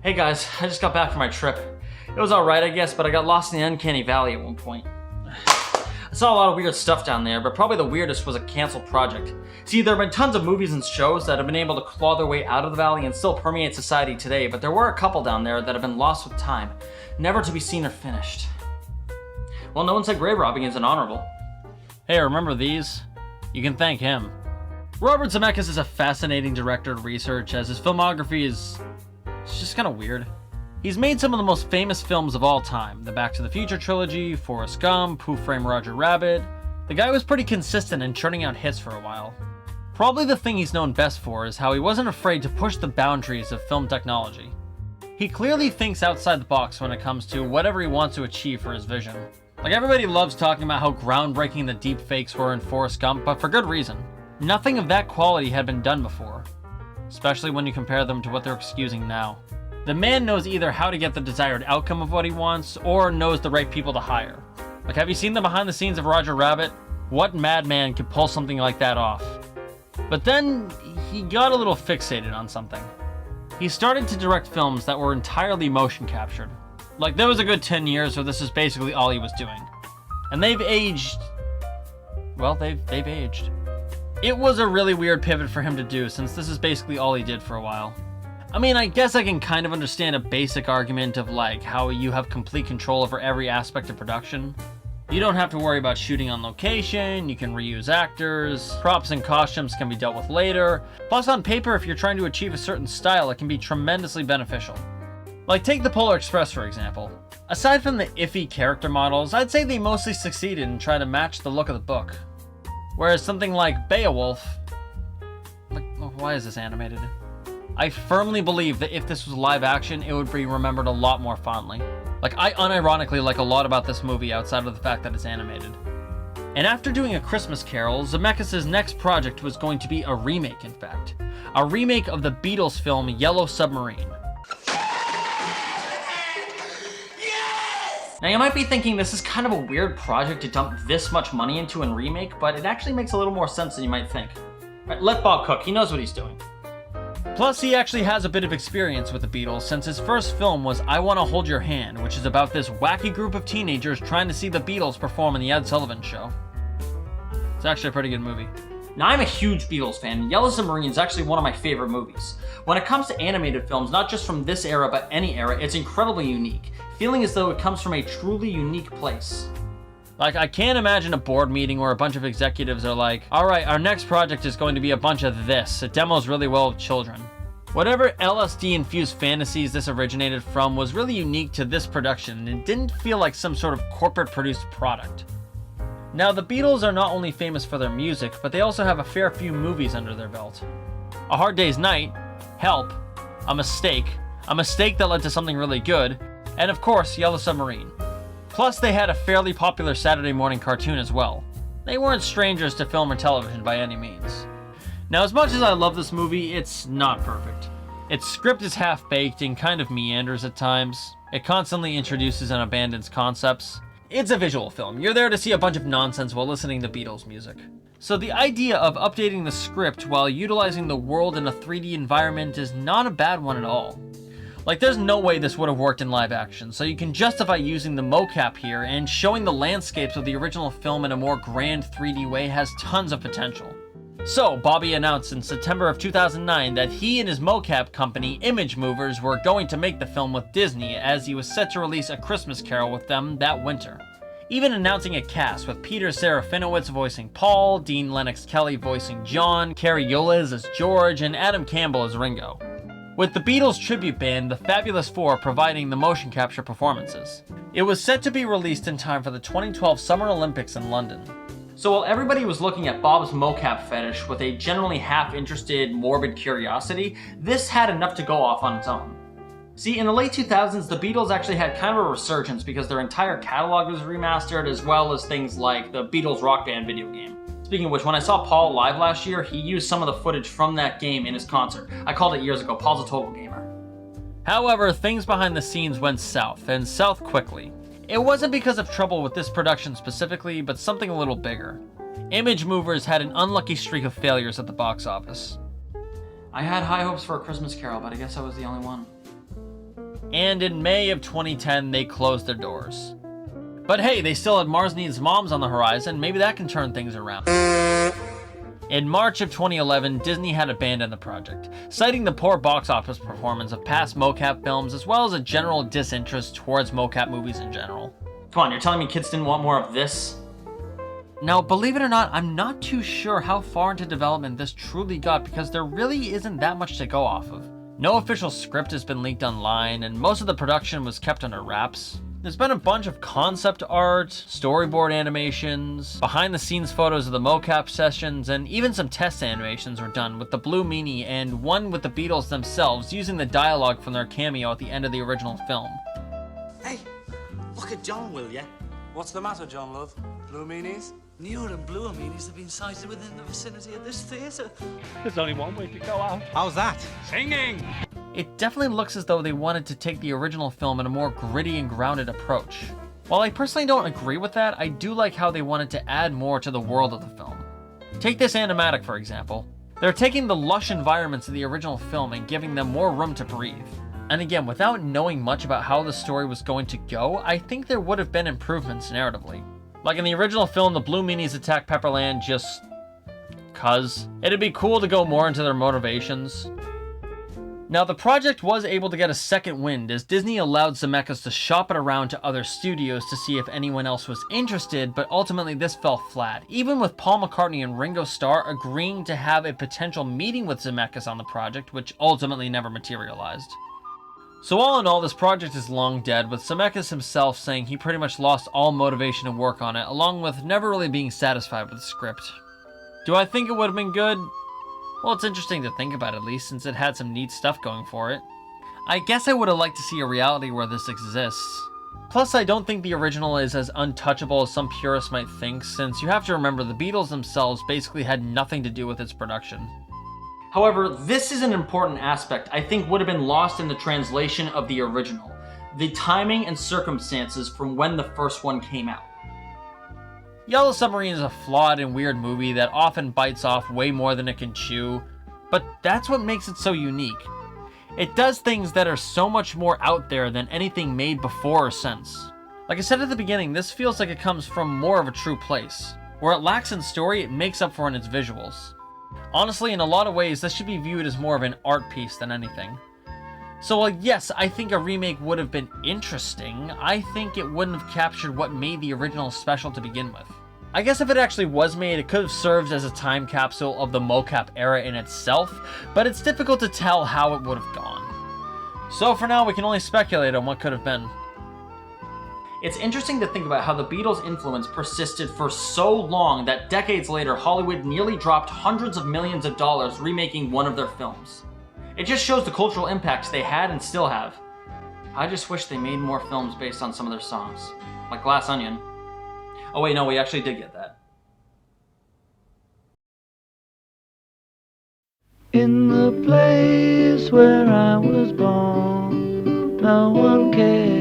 Hey guys, I just got back from my trip. It was alright I guess, but I got lost in the uncanny valley at one point. I saw a lot of weird stuff down there, but probably the weirdest was a canceled project. See, there have been tons of movies and shows that have been able to claw their way out of the valley and still permeate society today, but there were a couple down there that have been lost with time, never to be seen or finished. Well, no one said grave robbing isn't honorable. Hey, remember these? You can thank him. Robert Zemeckis is a fascinating director to research, as his filmography is it's just kind of weird. He's made some of the most famous films of all time, the Back to the Future trilogy, Forrest Gump, Who Framed Roger Rabbit. The guy was pretty consistent in churning out hits for a while. Probably the thing he's known best for is how he wasn't afraid to push the boundaries of film technology. He clearly thinks outside the box when it comes to whatever he wants to achieve for his vision. Like, everybody loves talking about how groundbreaking the deep fakes were in Forrest Gump, but for good reason. Nothing of that quality had been done before, especially when you compare them to what they're excusing now. The man knows either how to get the desired outcome of what he wants, or knows the right people to hire. Like, have you seen the behind the scenes of Roger Rabbit? What madman could pull something like that off? But then, he got a little fixated on something. He started to direct films that were entirely motion captured. Like, there was a good 10 years where this is basically all he was doing. And they've aged... well, they've aged. It was a really weird pivot for him to do, since this is basically all he did for a while. I mean, I guess I can kind of understand a basic argument of like how you have complete control over every aspect of production. You don't have to worry about shooting on location, you can reuse actors, props and costumes can be dealt with later. Plus, on paper, if you're trying to achieve a certain style, it can be tremendously beneficial. Like, take the Polar Express for example. Aside from the iffy character models, I'd say they mostly succeeded in trying to match the look of the book. Whereas something like Beowulf, like, why is this animated? I firmly believe that if this was live action, it would be remembered a lot more fondly. Like, I unironically like a lot about this movie outside of the fact that it's animated. And after doing A Christmas Carol, Zemeckis' next project was going to be a remake, in fact. A remake of the Beatles film Yellow Submarine. Now you might be thinking this is kind of a weird project to dump this much money into and remake, but it actually makes a little more sense than you might think. Right, let Bob cook, he knows what he's doing. Plus, he actually has a bit of experience with the Beatles, since his first film was I Wanna Hold Your Hand, which is about this wacky group of teenagers trying to see the Beatles perform in the Ed Sullivan Show. It's actually a pretty good movie. Now, I'm a huge Beatles fan. Yellow Submarine is actually one of my favorite movies. When it comes to animated films, not just from this era, but any era, it's incredibly unique, feeling as though it comes from a truly unique place. Like, I can't imagine a board meeting where a bunch of executives are like, alright, our next project is going to be a bunch of this. It demos really well with children. Whatever LSD-infused fantasies this originated from was really unique to this production, and it didn't feel like some sort of corporate-produced product. Now, the Beatles are not only famous for their music, but they also have a fair few movies under their belt. A Hard Day's Night, Help, A Mistake that led to something really good, and of course, Yellow Submarine. Plus, they had a fairly popular Saturday morning cartoon as well. They weren't strangers to film or television by any means. Now, as much as I love this movie, it's not perfect. Its script is half-baked and kind of meanders at times. It constantly introduces and abandons concepts. It's a visual film. You're there to see a bunch of nonsense while listening to Beatles music. So the idea of updating the script while utilizing the world in a 3D environment is not a bad one at all. Like, there's no way this would have worked in live action, so you can justify using the mocap here, and showing the landscapes of the original film in a more grand 3D way has tons of potential. So, Bobby announced in September of 2009 that he and his mocap company, Image Movers, were going to make the film with Disney, as he was set to release A Christmas Carol with them that winter. Even announcing a cast with Peter Serafinowicz voicing Paul, Dean Lennox Kelly voicing John, Carrie Ulez as George, and Adam Campbell as Ringo. With the Beatles tribute band, the Fabulous Four, providing the motion capture performances. It was set to be released in time for the 2012 Summer Olympics in London. So while everybody was looking at Bob's mocap fetish with a generally half-interested, morbid curiosity, this had enough to go off on its own. See, in the late 2000s, the Beatles actually had kind of a resurgence because their entire catalog was remastered, as well as things like the Beatles Rock Band video game. Speaking of which, when I saw Paul live last year, he used some of the footage from that game in his concert. I called it years ago, Paul's a total gamer. However, things behind the scenes went south, and south quickly. It wasn't because of trouble with this production specifically, but something a little bigger. Image Movers had an unlucky streak of failures at the box office. I had high hopes for A Christmas Carol, but I guess I was the only one. and in May of 2010 they closed their doors. But hey, they still had Mars Needs Moms on the horizon, maybe that can turn things around. In March of 2011, Disney had abandoned the project, citing the poor box office performance of past mocap films as well as a general disinterest towards mocap movies in general. Come on, you're telling me kids didn't want more of this? Now, believe it or not, I'm not too sure how far into development this truly got because there really isn't that much to go off of. No official script has been leaked online, and most of the production was kept under wraps. There's been a bunch of concept art, storyboard animations, behind-the-scenes photos of the mocap sessions, and even some test animations were done with the Blue Meanie and one with the Beatles themselves using the dialogue from their cameo at the end of the original film. Hey, look at John, will ya? What's the matter, John, love? Blue meanies? Newer and bluer meanies have been sighted within the vicinity of this theatre. There's only one way to go out. How's that? Singing! It definitely looks as though they wanted to take the original film in a more gritty and grounded approach. While I personally don't agree with that, I do like how they wanted to add more to the world of the film. Take this animatic, for example. They're taking the lush environments of the original film and giving them more room to breathe. And again, without knowing much about how the story was going to go, I think there would have been improvements narratively. Like in the original film, the Blue Meanies attack Pepperland just 'cause. It'd be cool to go more into their motivations. Now, the project was able to get a second wind as Disney allowed Zemeckis to shop it around to other studios to see if anyone else was interested, but ultimately this fell flat, even with Paul McCartney and Ringo Starr agreeing to have a potential meeting with Zemeckis on the project, which ultimately never materialized. So all in all, this project is long dead, with Zemeckis himself saying he pretty much lost all motivation to work on it, along with never really being satisfied with the script. Do I think it would have been good? Well, it's interesting to think about at least, since it had some neat stuff going for it. I guess I would have liked to see a reality where this exists. Plus, I don't think the original is as untouchable as some purists might think, since you have to remember the Beatles themselves basically had nothing to do with its production. However, this is an important aspect I think would have been lost in the translation of the original. The timing and circumstances from when the first one came out. Yellow Submarine is a flawed and weird movie that often bites off way more than it can chew, but that's what makes it so unique. It does things that are so much more out there than anything made before or since. Like I said at the beginning, this feels like it comes from more of a true place. Where it lacks in story, it makes up for in its visuals. Honestly, in a lot of ways, this should be viewed as more of an art piece than anything. So while yes, I think a remake would have been interesting, I think it wouldn't have captured what made the original special to begin with. I guess if it actually was made, it could have served as a time capsule of the mocap era in itself, but it's difficult to tell how it would have gone. So for now, we can only speculate on what could have been. It's interesting to think about how the Beatles' influence persisted for so long that decades later, Hollywood nearly dropped hundreds of millions of dollars remaking one of their films. It just shows the cultural impacts they had and still have. I just wish they made more films based on some of their songs, like Glass Onion. Oh wait, no, we actually did get that. In the place where I was born, no one cares.